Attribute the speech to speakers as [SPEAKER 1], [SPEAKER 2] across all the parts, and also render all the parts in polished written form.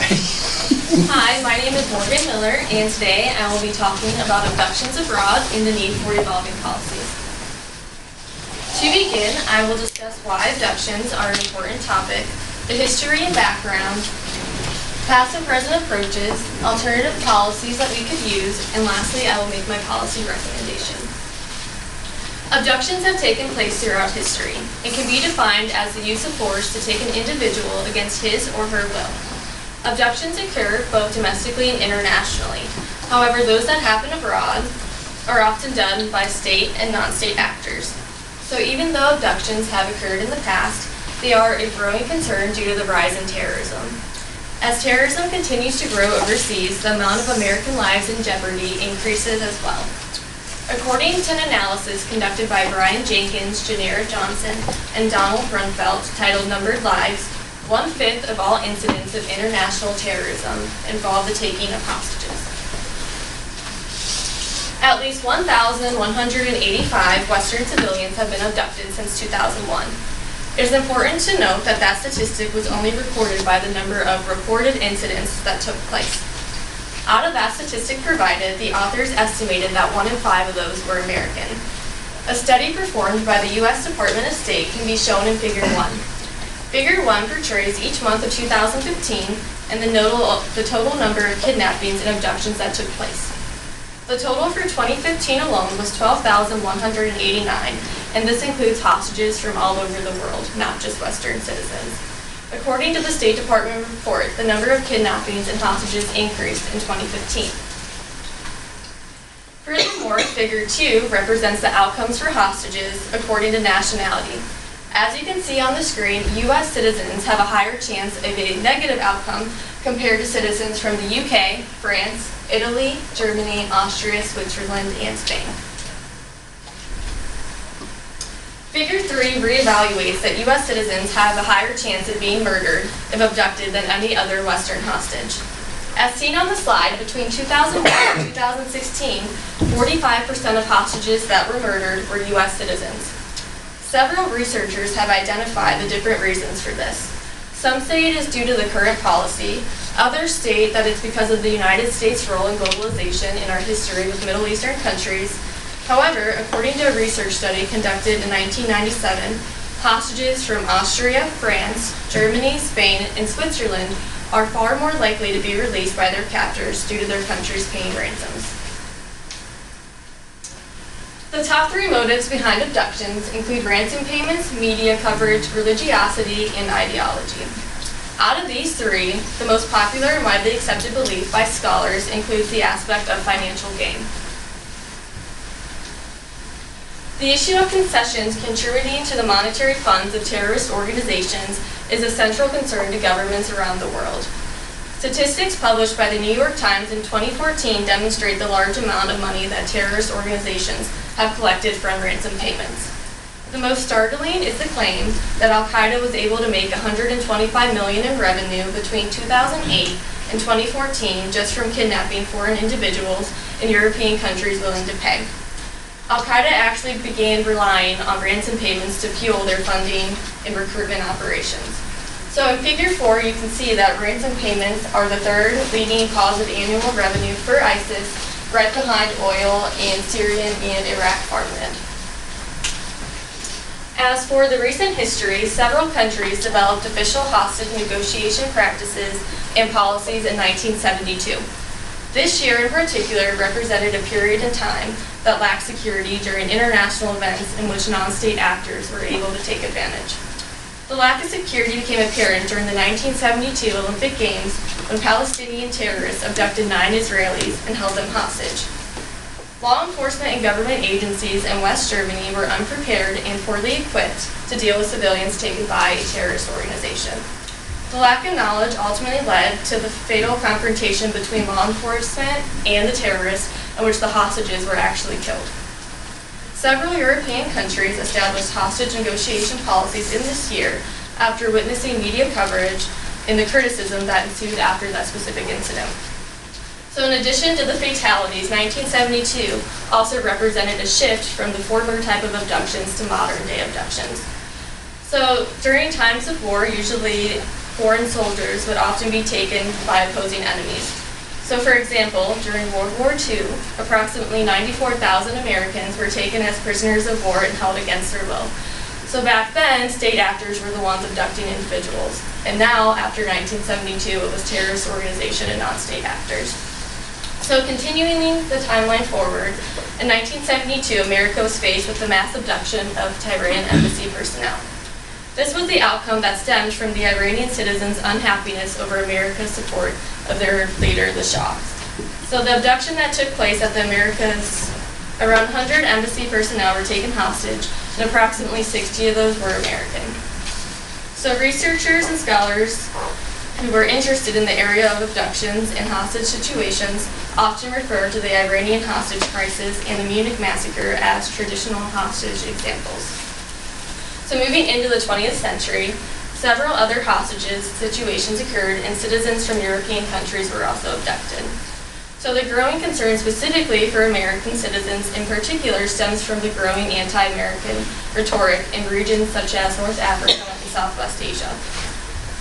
[SPEAKER 1] Hi, my name is Morgan Miller, and today I will be talking about abductions abroad and the need for evolving policies. To begin, I will discuss why abductions are an important topic, the history and background, past and present approaches, alternative policies that we could use, and lastly, I will make my policy recommendation. Abductions have taken place throughout history and can be defined as the use of force to take an individual against his or her will. Abductions occur both domestically and internationally. However, those that happen abroad are often done by state and non-state actors. So even though abductions have occurred in the past, they are a growing concern due to the rise in terrorism. As terrorism continues to grow overseas, the amount of American lives in jeopardy increases as well. According to an analysis conducted by Brian Jenkins, Janera Johnson, and Donald Brunfelt titled Numbered Lives, 1/5 of all incidents of international terrorism involve the taking of hostages. At least 1,185 Western civilians have been abducted since 2001. It is important to note that that statistic was only recorded by the number of reported incidents that took place. Out of that statistic provided, the authors estimated that 1 in 5 of those were American. A study performed by the U.S. Department of State can be shown in Figure 1. Figure 1 portrays each month of 2015 and the total number of kidnappings and abductions that took place. The total for 2015 alone was 12,189, and this includes hostages from all over the world, not just Western citizens. According to the State Department report, the number of kidnappings and hostages increased in 2015. Furthermore, Figure 2 represents the outcomes for hostages according to nationality. As you can see on the screen, U.S. citizens have a higher chance of a negative outcome compared to citizens from the UK, France, Italy, Germany, Austria, Switzerland, and Spain. Figure 3 reevaluates that U.S. citizens have a higher chance of being murdered if abducted than any other Western hostage. As seen on the slide, between 2001 and 2016, 45% of hostages that were murdered were U.S. citizens. Several researchers have identified the different reasons for this. Some say it is due to the current policy. Others state that it's because of the United States' role in globalization in our history with Middle Eastern countries. However, according to a research study conducted in 1997, hostages from Austria, France, Germany, Spain, and Switzerland are far more likely to be released by their captors due to their countries paying ransoms. The top 3 motives behind abductions include ransom payments, media coverage, religiosity, and ideology. Out of these 3, the most popular and widely accepted belief by scholars includes the aspect of financial gain. The issue of concessions contributing to the monetary funds of terrorist organizations is a central concern to governments around the world. Statistics published by the New York Times in 2014 demonstrate the large amount of money that terrorist organizations have collected from ransom payments. The most startling is the claim that Al-Qaeda was able to make $125 million in revenue between 2008 and 2014 just from kidnapping foreign individuals in European countries willing to pay. Al-Qaeda actually began relying on ransom payments to fuel their funding and recruitment operations. So in Figure 4, you can see that ransom payments are the 3rd leading cause of annual revenue for ISIS, right behind oil and Syrian and Iraq farmland. As for the recent history, several countries developed official hostage negotiation practices and policies in 1972. This year in particular represented a period in time that lacked security during international events in which non-state actors were able to take advantage. The lack of security became apparent during the 1972 Olympic Games when Palestinian terrorists abducted 9 Israelis and held them hostage. Law enforcement and government agencies in West Germany were unprepared and poorly equipped to deal with civilians taken by a terrorist organization. The lack of knowledge ultimately led to the fatal confrontation between law enforcement and the terrorists, in which the hostages were actually killed. Several European countries established hostage negotiation policies in this year after witnessing media coverage and the criticism that ensued after that specific incident. So in addition to the fatalities, 1972 also represented a shift from the former type of abductions to modern day abductions. So during times of war, usually foreign soldiers would often be taken by opposing enemies. So for example, during World War II, approximately 94,000 Americans were taken as prisoners of war and held against their will. So back then, state actors were the ones abducting individuals. And now, after 1972, it was terrorist organization and non-state actors. So continuing the timeline forward, in 1972, America was faced with the mass abduction of Tehran embassy personnel. This was the outcome that stemmed from the Iranian citizens' unhappiness over America's support of their leader, the Shah. So the abduction that took place at the Americas, around 100 embassy personnel were taken hostage, and approximately 60 of those were American. So researchers and scholars who were interested in the area of abductions and hostage situations often refer to the Iranian hostage crisis and the Munich massacre as traditional hostage examples. So moving into the 20th century, several other hostage situations occurred and citizens from European countries were also abducted. So the growing concern specifically for American citizens in particular stems from the growing anti-American rhetoric in regions such as North Africa and Southwest Asia.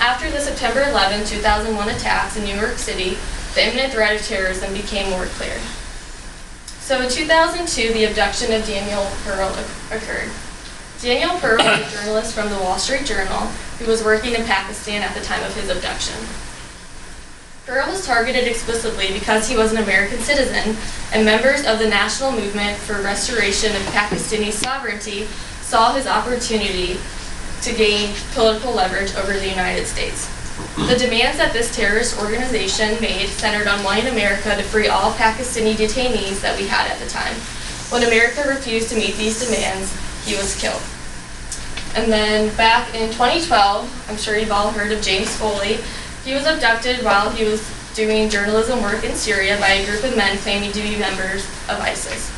[SPEAKER 1] After the September 11, 2001 attacks in New York City, the imminent threat of terrorism became more clear. So in 2002, the abduction of Daniel Pearl occurred. Daniel Pearl was a journalist from the Wall Street Journal who was working in Pakistan at the time of his abduction. Pearl was targeted explicitly because he was an American citizen, and members of the National Movement for Restoration of Pakistani Sovereignty saw his opportunity to gain political leverage over the United States. The demands that this terrorist organization made centered on wanting America to free all Pakistani detainees that we had at the time. When America refused to meet these demands, he was killed. And then back in 2012, I'm sure you've all heard of James Foley. He was abducted while he was doing journalism work in Syria by a group of men claiming to be members of ISIS.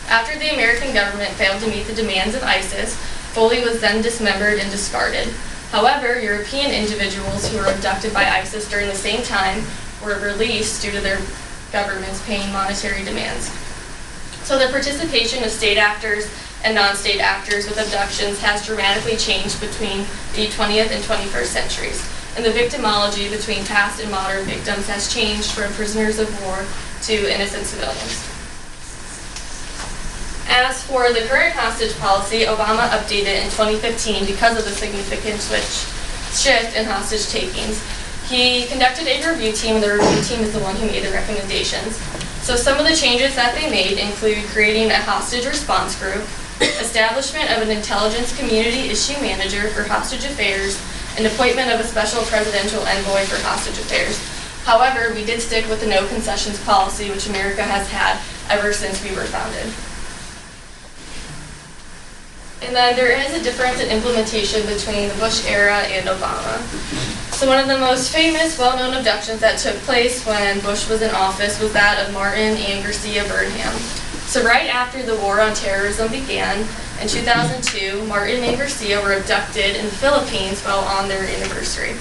[SPEAKER 1] After the American government failed to meet the demands of ISIS, Foley was then dismembered and discarded. However, European individuals who were abducted by ISIS during the same time were released due to their governments paying monetary demands. So the participation of state actors and non-state actors with abductions has dramatically changed between the 20th and 21st centuries. And the victimology between past and modern victims has changed from prisoners of war to innocent civilians. As for the current hostage policy, Obama updated in 2015 because of the significant shift in hostage takings. He conducted a review team, and the review team is the one who made the recommendations. So some of the changes that they made include creating a hostage response group, establishment of an intelligence community issue manager for hostage affairs, and appointment of a special presidential envoy for hostage affairs. However, we did stick with the no concessions policy, which America has had ever since we were founded. And then there is a difference in implementation between the Bush era and Obama. So one of the most famous, well-known abductions that took place when Bush was in office was that of Martin and Garcia Burnham. So right after the war on terrorism began, in 2002, Martin and Garcia were abducted in the Philippines while on their anniversary.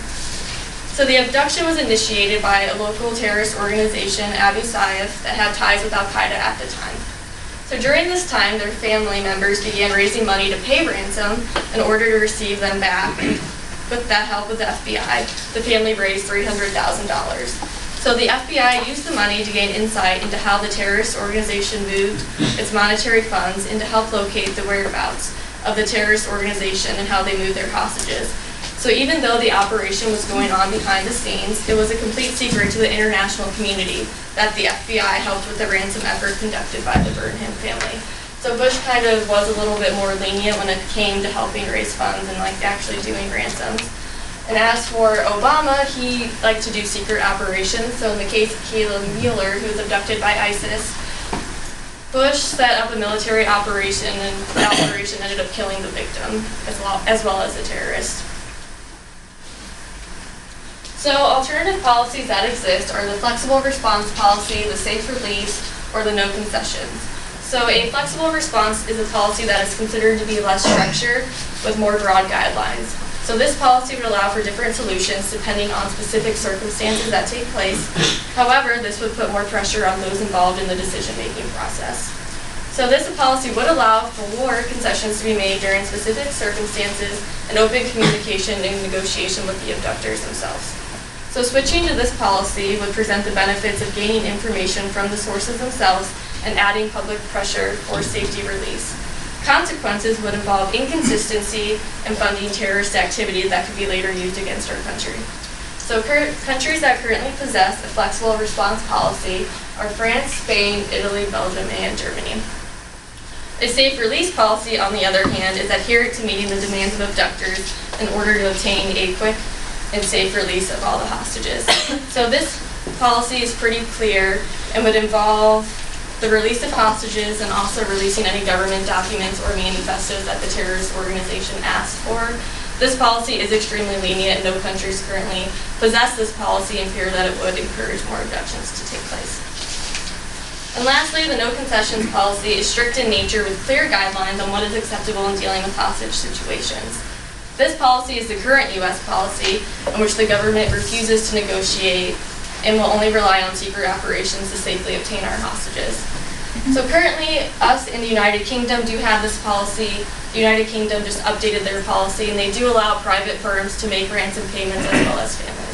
[SPEAKER 1] So the abduction was initiated by a local terrorist organization, Abu Sayyaf, that had ties with Al-Qaeda at the time. So during this time, their family members began raising money to pay ransom in order to receive them back. With that help with the FBI, the family raised $300,000. So the FBI used the money to gain insight into how the terrorist organization moved its monetary funds and to help locate the whereabouts of the terrorist organization and how they moved their hostages. So even though the operation was going on behind the scenes, it was a complete secret to the international community that the FBI helped with the ransom effort conducted by the Burnham family. So Bush kind of was a little bit more lenient when it came to helping raise funds and actually doing ransoms. And as for Obama, he liked to do secret operations. So in the case of Kayla Mueller, who was abducted by ISIS, Bush set up a military operation, and the operation ended up killing the victim as well as the terrorist. So alternative policies that exist are the flexible response policy, the safe release, or the no concessions. So a flexible response is a policy that is considered to be less structured with more broad guidelines. So this policy would allow for different solutions depending on specific circumstances that take place. However, this would put more pressure on those involved in the decision-making process. So this policy would allow for concessions to be made during specific circumstances and open communication and negotiation with the abductors themselves. So switching to this policy would present the benefits of gaining information from the sources themselves and adding public pressure for safety release. Consequences would involve inconsistency and funding terrorist activity that could be later used against our country. So countries that currently possess a flexible response policy are France, Spain, Italy, Belgium, and Germany. A safe release policy, on the other hand, is adherent to meeting the demands of abductors in order to obtain a quick and safe release of all the hostages. So this policy is pretty clear and would involve the release of hostages and also releasing any government documents or manifestos that the terrorist organization asked for. This policy is extremely lenient, and no countries currently possess this policy and fear that it would encourage more abductions to take place. And lastly, the no concessions policy is strict in nature with clear guidelines on what is acceptable in dealing with hostage situations. This policy is the current U.S. policy in which the government refuses to negotiate and will only rely on secret operations to safely obtain our hostages. So currently, us in the United Kingdom do have this policy. The United Kingdom just updated their policy, and they do allow private firms to make ransom payments as well as families.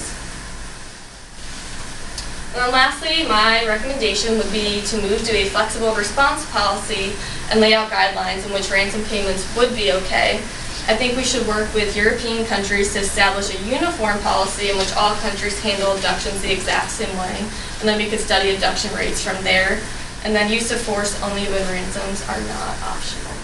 [SPEAKER 1] And then lastly, my recommendation would be to move to a flexible response policy and lay out guidelines in which ransom payments would be okay. I think we should work with European countries to establish a uniform policy in which all countries handle abductions the exact same way, and then we could study abduction rates from there, and then use of force only when ransoms are not optional.